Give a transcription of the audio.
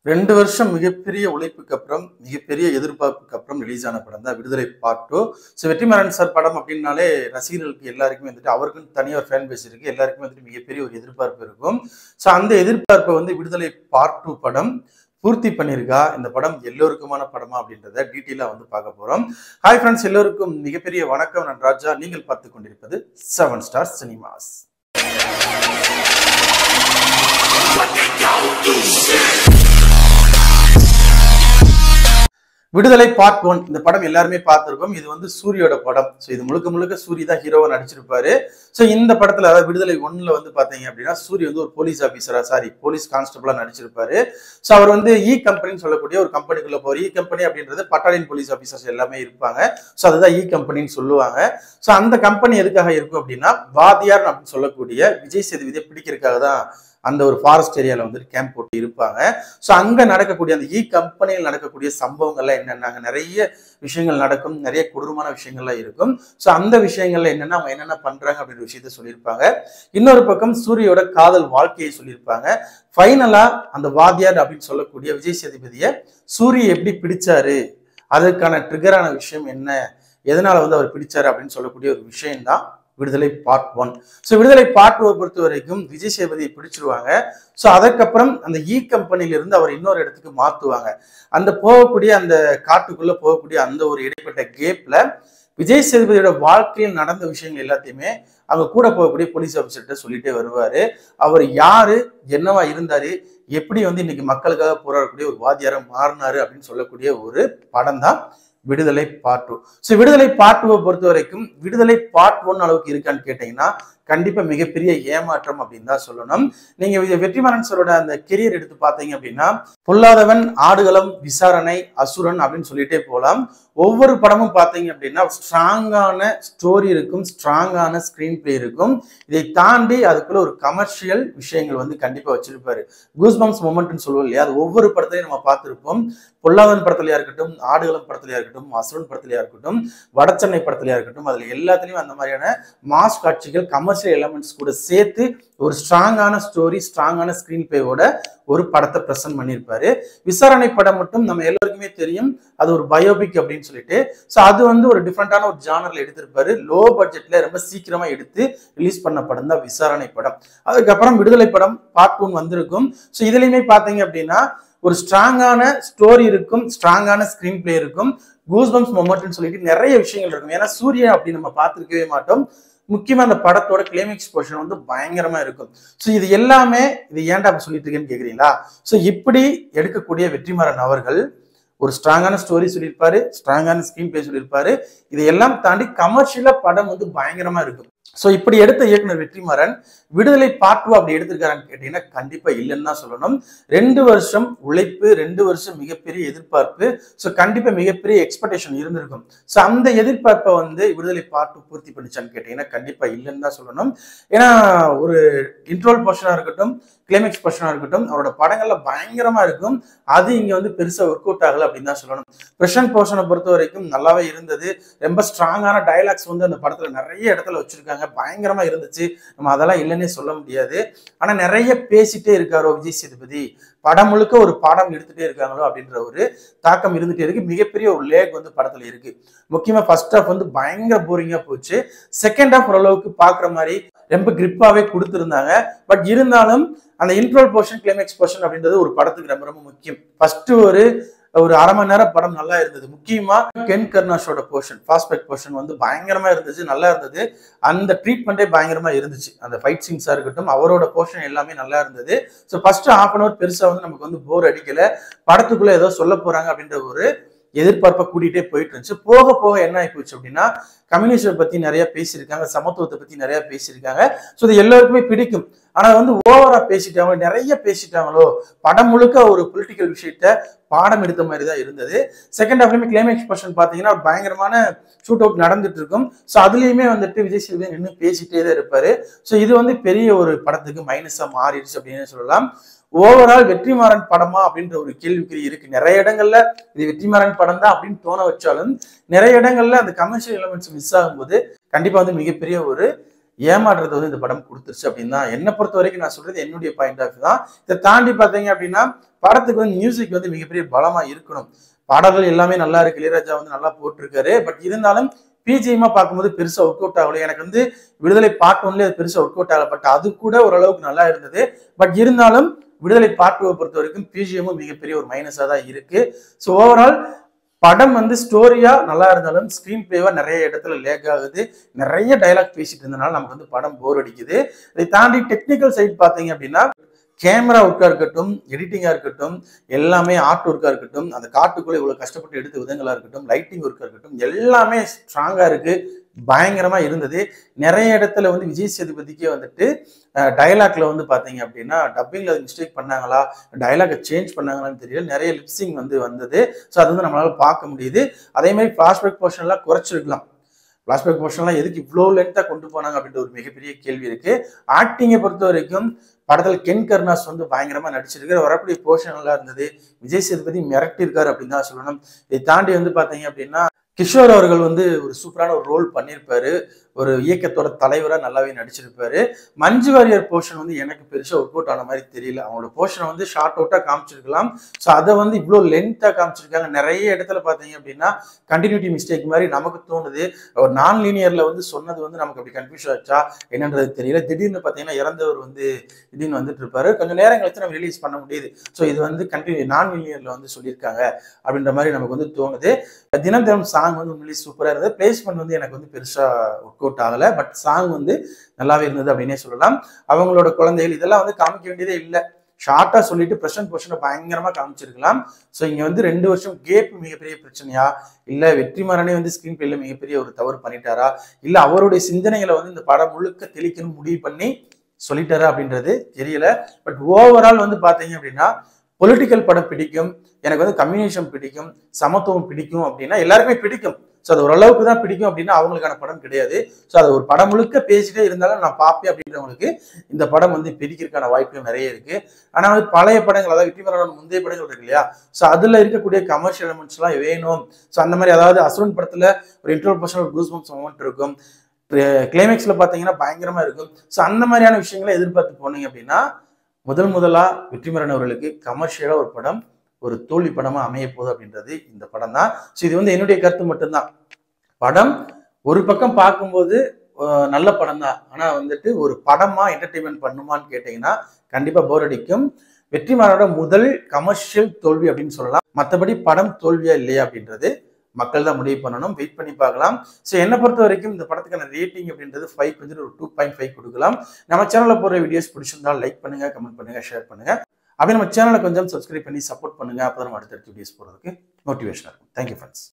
2 வருஷம் மிகப்பெரிய உழைப்புக்கு அப்புறம், மிகப்பெரிய எதிர்பார்ப்புக்கு அப்புறம் ரிலீஸ் ஆன படம் தான் விடுதலை பார்ட் 2. வெற்றிமாறன் சார் படம் அப்படின்னாலே ரசிகர்களுக்கு எல்லாருக்குமே வந்துட்டு அவருக்குன்னு தனியா ஒரு ஃபேன் பேஸ் இருக்கு. எல்லாருக்குமே வந்துட்டு மிகப்பெரிய ஒரு எதிர்பார்ப்பு இருக்கும். அந்த எதிர்பார்ப்பை வந்து விடுதலை பார்ட் 2 படம் பூர்த்தி பண்ணியிருக்கா? இந்த படம் எல்லோருக்குமான படமா அப்படின்றத டீட்டெயிலா வந்து பார்க்க போறோம். ஹாய் ஃப்ரெண்ட்ஸ், எல்லோருக்கும் மிகப்பெரிய வணக்கம். நான் ராஜா. நீங்கள் பார்த்துக் கொண்டிருப்பது 7 ஸ்டார் சினிமாஸ். விடுதலை பார்ட் 1 இந்த படம் எல்லாருமே பார்த்திருக்கோம். இது வந்து சூரியோட படம். இது முழுக்க முழுக்க சூரி தான் ஹீரோவா நடிச்சிருப்பாரு. இந்த படத்துல அதாவது விடுதலை 1ல வந்து பாத்தீங்க அப்படின்னா சூரி வந்து ஒரு போலீஸ் ஆபீசரா போலீஸ் கான்ஸ்டபிளா நடிச்சிருப்பாரு. அவர் வந்து இ கம்பெனின்னு சொல்லக்கூடிய ஒரு கம்பெனிக்குள்ள போற இ கம்பெனி அப்படின்றது பட்டாலியன் போலீஸ் ஆபீசர்ஸ் எல்லாமே இருப்பாங்க. அதுதான் இ கம்பெனின்னு சொல்லுவாங்க. அந்த கம்பெனி எதுக்காக இருக்கும் அப்படின்னா வாதியார் அப்படின்னு சொல்லக்கூடிய விஜய் சேதுபதியை பிடிக்கிறதுக்காக தான் அந்த ஒரு ஃபாரஸ்ட் ஏரியால வந்து கேம்ப் போட்டு இருப்பாங்க. அங்க நடக்கக்கூடிய அந்த இ கம்பெனியில் நடக்கக்கூடிய சம்பவங்கள்லாம் என்னென்ன, நிறைய விஷயங்கள் நடக்கும், நிறைய கொடூரமான விஷயங்கள்லாம் இருக்கும். அந்த விஷயங்கள்ல என்னென்ன அவங்க என்னென்ன பண்றாங்க அப்படின்ற விஷயத்த சொல்லியிருப்பாங்க. இன்னொரு பக்கம் சூரியோட காதல் வாழ்க்கையை சொல்லியிருப்பாங்க. ஃபைனலா அந்த வாத்தியார் அப்படின்னு சொல்லக்கூடிய விஜய் சேதுபதியை சூரிய எப்படி பிடிச்சாரு, அதற்கான ட்ரிகரான விஷயம் என்ன, எதனால வந்து அவர் பிடிச்சாரு அப்படின்னு சொல்லக்கூடிய ஒரு விஷயம் தான் விடுதலை பார்ட் 1. விடுதலை பார்ட் 2 பொறுத்த வரைக்கும் விஜய் சேதுபதியை பிடிச்சிருவாங்க. அதற்கப்புறம் அந்த இ கம்பெனில இருந்து அவர் இன்னொரு இடத்துக்கு மாத்துவாங்க. அந்த போகக்கூடிய அந்த காட்டுக்குள்ள போகக்கூடிய அந்த ஒரு இடைப்பட்ட கேப்ல விஜய் சேதுபதியோட வாழ்க்கையில் நடந்த விஷயங்கள் எல்லாத்தையுமே அங்க கூட போகக்கூடிய போலீஸ் ஆபீசர்கிட்ட சொல்லிட்டே வருவாரு. அவர் யாரு, என்னவா இருந்தாரு, எப்படி வந்து இன்னைக்கு மக்களுக்காக போராடக்கூடிய ஒரு வாத்தியாரா மாறினாரு அப்படின்னு சொல்லக்கூடிய ஒரு படம் தான் விடுதலை பார்ட் 2. விடுதலை பார்ட் 2 பொறுத்த வரைக்கும் விடுதலை பார்ட் 1 அளவுக்கு இருக்கான்னு கேட்டீங்கன்னா கண்டிப்பா மிகப்பெரிய ஏமாற்றம் அப்படின்னு தான் சொல்லணும். நீங்க வெற்றிமாறன் சாரோட அந்த கெரியர் எடுத்து பார்த்தீங்க அப்படின்னா பொல்லாதவன், ஆடுகளம், விசாரணை, அசுரன் அப்படின்னு சொல்லிட்டே போலாம். ஒவ்வொரு படமும் பார்த்தீங்க அப்படின்னா ஸ்ட்ராங்கான ஸ்டோரி இருக்கும், ஸ்ட்ராங்கான ஸ்கிரீன் பிளே இருக்கும். இதை தாண்டி அதுக்குள்ள ஒரு கமர்ஷியல் விஷயங்கள் வந்து கண்டிப்பா வச்சிருப்பாரு. கூஸ்பம்ஸ் மொமெண்ட்னு சொல்லுவோம் இல்லையா, அது ஒவ்வொரு படத்திலையும் நம்ம பார்த்திருப்போம். பொல்லாதவன் படத்திலையா இருக்கட்டும், ஆடுகளம் படத்திலையா இருக்கட்டும், அசுரன் படத்திலையா இருக்கட்டும், வடச்சென்னை படத்திலையா இருக்கட்டும், அதுல எல்லாத்துலயும் அந்த மாதிரியான மாஸ் காட்சிகள், கமர்ஷியல் எலமெண்ட்ஸ் கூட சேர்த்து ஒரு ஸ்ட்ராங்கான ஸ்டோரி, ஸ்ட்ராங்கான ஸ்கிரீன் பிளேவோட ஒரு படத்தை பிரசன்ட் பண்ணியிருப்பாரு. விசாரணை படம் மட்டும் நம்ம எல்லாருக்குமே தெரியும், அது ஒரு பயோபிக் அப்படின்னு சொல்லிட்டு. அது வந்து ஒரு டிஃப்ரெண்டான ஒரு ஜானர்ல எடுத்திருப்பாரு. லோ பட்ஜெட்ல ரொம்ப சீக்கிரமா எடுத்து ரிலீஸ் பண்ண படம் தான் விசாரணை படம். அதுக்கப்புறம் விடுதலை படம் பார்ட் 1 வந்திருக்கும். இதுலயுமே பாத்தீங்க அப்படின்னா ஒரு ஸ்ட்ராங்கான ஸ்டோரி இருக்கும், ஸ்ட்ராங்கான ஸ்கிரீன் பிளே இருக்கும், கூஸ்பம்ஸ் மொமெண்ட்னு சொல்லிட்டு நிறைய விஷயங்கள் இருக்கும். ஏன்னா சூர்யா அப்படி நம்ம பார்த்திருக்கவே மாட்டோம். முக்கியமா அந்த படத்தோட கிளைமேக்ஸ் போர்ஷன் வந்து பயங்கரமா இருக்கும். இது எல்லாமே இது ஏன்டா அப்படி சொல்லிட்டு இருக்கேன்னு கேக்குறீங்களா? இப்படி எடுக்கக்கூடிய வெற்றிமாறன் அவர்கள் ஒரு ஸ்ட்ராங்கான ஸ்டோரி சொல்லியிருப்பாரு, ஸ்ட்ராங்கான ஸ்கிரீன் பிளே சொல்லியிருப்பாரு. இதையெல்லாம் தாண்டி கமர்ஷியலா படம் வந்து பயங்கரமா இருக்கும். இப்படி எடுத்த இயக்குனர் வெற்றிமாறன் விடுதலை பார்ட் 2 அப்படி எடுத்திருக்காரான்னு கேட்டீங்கன்னா கண்டிப்பா இல்லைன்னு தான் சொல்லணும். 2 வருஷம் உழைப்பு, 2 வருஷம் மிகப்பெரிய எதிர்பார்ப்பு, கண்டிப்பா மிகப்பெரிய எக்ஸ்பெக்டேஷன் இருந்திருக்கும். அந்த எதிர்பார்ப்பை வந்து விடுதலை பார்ட் 2 பூர்த்தி பண்ணிச்சான்னு கேட்டீங்கன்னா கண்டிப்பா இல்லைன்னு தான் சொல்லணும். ஏன்னா ஒரு இன்ட்ரோல் போர்ஷனா இருக்கட்டும், கிளைமேக்ஸ் போர்ஷனா இருக்கட்டும், அவரோட படங்கள்ல பயங்கரமா இருக்கும். அது இங்க வந்து பெருசா ஒர்க் அவுட் ஆகல அப்படின்னு தான் சொல்லணும். பிரசன்ட் போர்ஷனை பொறுத்த வரைக்கும் நல்லாவே இருந்தது. ரொம்ப ஸ்ட்ராங்கான டயலாக்ஸ் வந்து அந்த படத்துல நிறைய இடத்துல வச்சிருக்காங்க, பயங்கரமா இருந்துச்சு. நம்ம அதெல்லாம் இல்லைன்னே சொல்ல முடியாது. ஆனா நிறைய பேசிட்டே இருக்காரோ விஜய் சேதுபதி, படம் முழுக்க ஒரு பாடம் எடுத்துட்டே இருக்காங்களோ அப்படின்ற ஒரு தாக்கம் இருந்துட்டே இருக்கு. மிகப்பெரிய ஒரு லேக் வந்து படத்துல இருக்கு. முக்கியமா ஃபர்ஸ்ட் ஹாஃப் வந்து பயங்கர போரிங்கா போச்சு. செகண்ட் ஹாஃப் ஓரளவுக்கு பாக்குற மாதிரி ரொம்ப கிரிப்பாவே கொடுத்திருந்தாங்க. பட் இருந்தாலும் அந்த இன்ட்ரோல் போர்ஷன், கிளைமேக்ஸ் போர்ஷன் அப்படின்றது ஒரு படத்துக்கு ரொம்ப ரொம்ப முக்கியம். ஃபர்ஸ்ட் ஒரு அரை மணி நேரம் படம் நல்லா இருந்தது. முக்கியமா கென் கர்னாஷோட போர்ஷன், ஃபாஸ்பெக்ட் போர்ஷன் வந்து பயங்கரமா இருந்துச்சு, நல்லா இருந்தது. அந்த ட்ரீட்மெண்டே பயங்கரமா இருந்துச்சு. அந்த ஃபைட் சீன்ஸா இருக்கட்டும், அவரோட போர்ஷன் எல்லாமே நல்லா இருந்தது. ஃபர்ஸ்ட் ஹாஃப் அன் அவர் பெருசா வந்து நமக்கு வந்து போர் அடிக்கல. படத்துக்குள்ள ஏதோ சொல்ல போறாங்க அப்படின்ற ஒரு எதிர்பார்ப்பை கூட்டிகிட்டே போயிட்டு இருந்துச்சு. போக போக என்ன ஆகி போச்சு அப்படின்னா கம்யூனிஸ்ட் பத்தி நிறைய பேசியிருக்காங்க, சமத்துவத்தை பத்தி நிறைய பேசியிருக்காங்க. இது எல்லாருக்குமே பிடிக்கும். ஆனா வந்து ஓவரா பேசிட்டாங்க, நிறைய பேசிட்டாங்களோ, படம் முழுக்க ஒரு பொலிட்டிக்கல் விஷயத்த பாடம் எடுத்த மாதிரி தான் இருந்தது. செகண்ட் ஹாஃப்லயுமே கிளைமேக்ஸ் போர்ஷன் பாத்தீங்கன்னா பயங்கரமான ஷூட் அவுட் நடந்துட்டு இருக்கும். அதுலயுமே வந்துட்டு விஜய் சேதுபதி நின்று பேசிட்டே தான் இருப்பாரு. இது வந்து பெரிய ஒரு படத்துக்கு மைனஸா மாறிடுச்சு அப்படின்னு சொல்லலாம். ஓவரால் வெற்றிமாறன் படமா அப்படின்ற ஒரு கேள்விக்குறி இருக்கு. நிறைய இடங்கள்ல இது வெற்றிமாறன் படம் தான் அப்படின்னு தோண வச்சாலும் நிறைய இடங்கள்ல அந்த கமர்ஷியல் எலிமெண்ட்ஸ் மிஸ் ஆகும்போது கண்டிப்பா வந்து மிகப்பெரிய ஒரு ஏமாற்றத்தை வந்து இந்த படம் கொடுத்துருச்சு அப்படின்னு தான் என்னை பொறுத்த வரைக்கும் நான் சொல்றது என்னுடைய பாயிண்ட் ஆஃப் தான். இதை தாண்டி பார்த்தீங்க அப்படின்னா படத்துக்கு வந்து மியூசிக் வந்து மிகப்பெரிய பலமா இருக்கணும். பாடல்கள் எல்லாமே நல்லா இருக்கு, இளையராஜா வந்து நல்லா போட்டிருக்காரு. பட் இருந்தாலும் பிஜிஎம்மா பார்க்கும்போது பெருசா ஒர்க் அவுட் ஆகல. எனக்கு வந்து விடுதலை பார்ட் 1லயே அது பெருசா ஒர்க் அவுட் ஆகல. பட் அது கூட ஓரளவுக்கு நல்லா இருந்தது. பட் இருந்தாலும் விடுதலை பார்ட் 2 பொறுத்த வரைக்கும் பிஜிஎம்மும் மிகப்பெரிய ஒரு மைனஸா தான் இருக்கு. ஸோ ஓவரால் படம் வந்து ஸ்டோரியா நல்லா இருந்தாலும் ஸ்கிரீன் பிளேவா நிறைய இடத்துல லேக் ஆகுது. நிறைய டைலாக் பேசிட்டு இருந்தனால நமக்கு வந்து படம் போர் அடிக்குது. இதை தாண்டி டெக்னிக்கல் சைட் பார்த்தீங்க அப்படின்னா கேமரா ஒர்க்கா இருக்கட்டும், எடிட்டிங்கா இருக்கட்டும், எல்லாமே ஆர்ட் ஒர்க்கா இருக்கட்டும், அந்த காட்டுக்குள்ள இவ்வளவு கஷ்டப்பட்டு எடுத்த விதங்களா இருக்கட்டும், லைட்டிங் ஒர்க்கா இருக்கட்டும், எல்லாமே ஸ்ட்ராங்கா இருக்கு. பயங்கரமா இருந்தது. நிறைய இடத்துல வந்து விஜய் சேதுபதிக்கே வந்துட்டு டயலாக்ல வந்து பாத்தீங்க அப்படின்னா டப்பிங்ல அது மிஸ்டேக் பண்ணாங்களா, டயலாக சேஞ்ச் பண்ணாங்களான்னு தெரியல. நிறைய லிப்சிங் வந்து வந்தது. ஸோ அது வந்து நம்மளால பார்க்க முடியுது. அதே மாதிரி ஃபிளாஷ்பேக் போர்ஷன்லாம் குறைச்சிருக்கலாம். ஃபிளாஷ்பேக் போர்ஷன்லாம் எதுக்கு இவ்வளோ லென்த்தா கொண்டு போனாங்க அப்படின்ற ஒரு மிகப்பெரிய கேள்வி இருக்கு. ஆக்டிங்கை பொறுத்த வரைக்கும் படத்தில் கென் கருணாஸ் வந்து பயங்கரமா நடிச்சிருக்காரு. வரக்கூடிய போர்ஷன் நல்லா இருந்தது. விஜய் சேதுபதி மிரட்டிருக்காரு அப்படின்னு தான் சொல்லணும். இதை தாண்டி வந்து பாத்தீங்க அப்படின்னா கிஷோர் அவர்கள் வந்து ஒரு சூப்பரான ஒரு ரோல் பண்ணியிருப்பாரு. ஒரு இயக்கத்தோட தலைவரா நல்லாவே நடிச்சிருப்பாரு. மஞ்சு வாரியர் போர்ஷன் வந்து எனக்கு பெருசா ஒர்க் அவுட் ஆன மாதிரி தெரியல. அவங்களோட போர்ஷனை வந்து ஷார்ட் அவுட்டா காமிச்சிருக்கலாம். ஸோ அதை வந்து இவ்வளோ லென்த்தா காமிச்சிருக்காங்க. நிறைய இடத்துல பார்த்தீங்க அப்படின்னா கண்டினியூட்டி மிஸ்டேக் மாதிரி நமக்கு தோணுது. ஒரு நான் லீனியர்ல வந்து சொன்னது வந்து நமக்கு அப்படி கன்ஃபியூஸ் ஆச்சா என்னன்றது தெரியல. திடீர்னு பார்த்தீங்கன்னா இறந்தவர் வந்து திடீர்னு வந்துட்டு இருப்பாரு. கொஞ்சம் நேரம் கழிச்சு நம்ம ரிலீஸ் பண்ண முடியுது. ஸோ இது வந்து நான் லீனியர்ல வந்து சொல்லியிருக்காங்க அப்படின்ற மாதிரி நமக்கு வந்து தோணுது. தினம் தினம் சாங் வந்து உண்மையிலேயே சூப்பரா இருந்தது. பிளேஸ்மெண்ட் வந்து எனக்கு வந்து பெருசா ஒர்க் அவுட் ஆகல. பட் சாங் வந்து நல்லாவே இருந்தது அப்படின்னே சொல்லலாம். அவங்களோட குழந்தைகள் இதெல்லாம் வந்து காமிக்க வேண்டியதே இல்லை. ஷார்ட்டா சொல்லிட்டு பிரசன்ட் போர்ஷனை பயங்கரமா காமிச்சிருக்கலாம். ஸோ இங்க வந்து 2 வருஷம் கேப் மிகப்பெரிய பிரச்சனையா, இல்ல வெற்றிமாறனே வந்து ஸ்கிரீன் பிளேல மிகப்பெரிய ஒரு தவறு பண்ணிட்டாரா, இல்ல அவருடைய சிந்தனைகளை வந்து இந்த படம் முழுக்க தெளிக்கணும் முடிவு பண்ணி சொல்லிட்டாரா அப்படின்றது தெரியல. பட் ஓவரால் வந்து பாத்தீங்க அப்படின்னா பொலிட்டிக்கல் படம் பிடிக்கும், எனக்கு வந்து கம்யூனிசம் பிடிக்கும், சமத்துவம் பிடிக்கும் அப்படின்னா எல்லாருக்குமே பிடிக்கும். ஸோ அது ஓரளவுக்கு தான் பிடிக்கும் அப்படின்னா அவங்களுக்கான படம் கிடையாது. ஸோ அது ஒரு படம் முழுக்க பேசிட்டே இருந்தாலும் நான் பார்ப்பேன் அப்படின்றவங்களுக்கு இந்த படம் வந்து பிடிக்கிறதுக்கான வாய்ப்புகள் நிறைய இருக்கு. ஆனால் வந்து பழைய படங்கள், அதாவது வெற்றிமாறனோட முந்தைய படங்கள் இருக்கு இல்லையா, ஸோ அதுல இருக்கக்கூடிய கமர்ஷியல் எலிமெண்ட்ஸ் எல்லாம் வேணும். ஸோ அந்த மாதிரி அதாவது அசுரன் படத்துல ஒரு இன்டர்வல் போர்ஷன் ஒரு கூஸ் பம்ப்ஸ் மொமெண்ட் இருக்கும், கிளைமேக்ஸ்ல பாத்தீங்கன்னா பயங்கரமா இருக்கும். ஸோ அந்த மாதிரியான விஷயங்களை எதிர்பார்த்து போனீங்க அப்படின்னா முதலா வெற்றிமாறன் அவர்களுக்கு கமர்ஷியலா ஒரு படம் ஒரு தோல்வி படமா அமைய போகுது அப்படின்றது இந்த படம் தான். ஸோ இது வந்து என்னுடைய கருத்து மட்டும்தான். படம் ஒரு பக்கம் பார்க்கும்போது நல்ல படம் தான். ஆனா வந்துட்டு ஒரு படமா என்டர்டெயின்மெண்ட் பண்ணுமான்னு கேட்டீங்கன்னா கண்டிப்பா போர் அடிக்கும். வெற்றிமாறனோட முதல் கமர்ஷியல் தோல்வி அப்படின்னு சொல்லலாம். மற்றபடி படம் தோல்வியா இல்லையா அப்படின்றது மக்கள் தான் முடிவு பண்ணணும். வெயிட் பண்ணி பார்க்கலாம். ஸோ என்னை பொறுத்த வரைக்கும் இந்த படத்துக்கான ரேட்டிங் அப்படின்றது 5 வந்து ஒரு 2.5 கொடுக்கலாம். நம்ம சேனல்ல போடுற வீடியோஸ் பிடிச்சிருந்தால் லைக் பண்ணுங்க, கமெண்ட் பண்ணுங்க, ஷேர் பண்ணுங்க. அப்படியே நம்ம சேனலை கொஞ்சம் சப்ஸ்கிரைப் பண்ணி சப்போர்ட் பண்ணுங்க. அப்போ நம்ம அடுத்தடுத்த வீடியோஸ் போடுறதுக்கு மோட்டிவேஷனாக இருக்கும். Thank you friends.